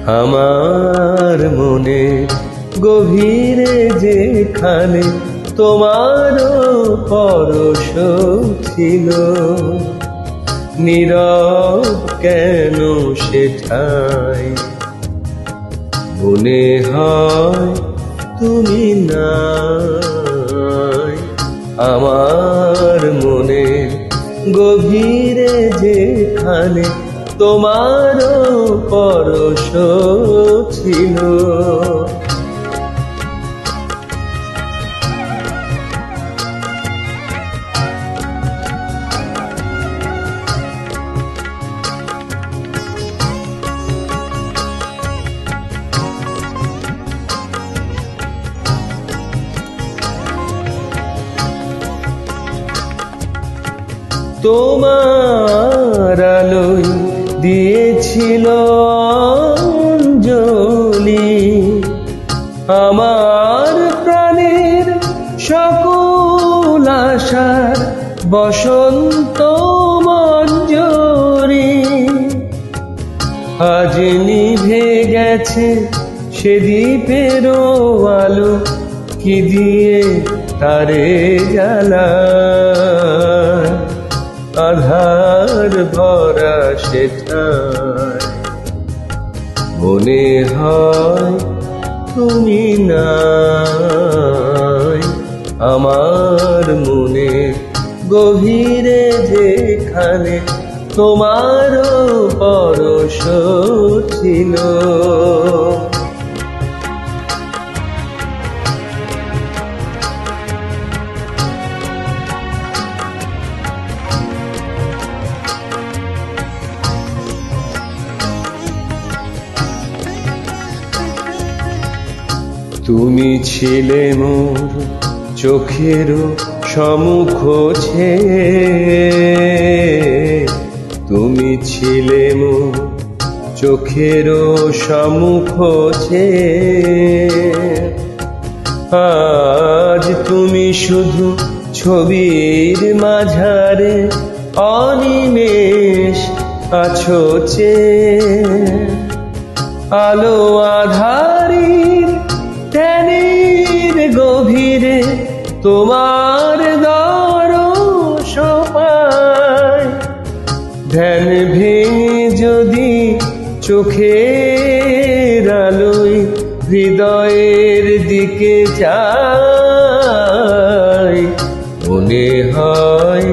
আমার মনে গভীরে যেখানে তোমারও পরশ ছিল, নীরব কেন সেটাই মনে হয় তুমি নাই। আমার মনে গভীরে যেখানে তোমারও পরশ ছিল। তোমার আলোয় দিয়েছিল অঞ্জলি আমার প্রাণের সকল আশার বসন্ত মঞ্জরি। আজ নিভে গেছে সে দ্বীপের আলো, কি দিয়ে তারে জ্বালায় আধার ভরা সেটাই মনে হয় তুমি নাই। আমার মনে গভীরে যেখানে তোমারও পরশ ছিল। তুমি ছিলে মোর চোখের সম্মুখ ছেয়ে, তুমি ছিলে মোর চোখের সম্মুখ ছেয়ে। আজ তুমি শুধু ছবির মাঝারে অনিমেষ আছো চেয়ে। আলো আধারির ধ্যানের গভীরে তোমার দরস পাই। ধ্যান ভেঙে যদি চোখের আলোয় হৃদয়ের দিকে চাই, মনে হয়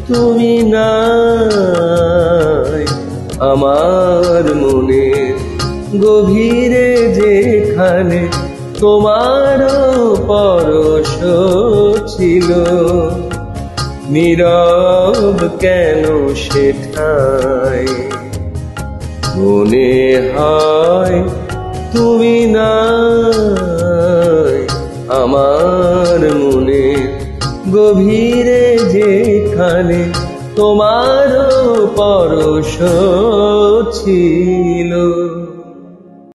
তুমি নাই। আমার মনে গভীরে যেখানে তোমারও পরশ ছিল, নীরব কেন সেটাই মনে হয় তুমি নাই। আমার মনে গভীরে যেখানে তোমারও পরশ ছিল।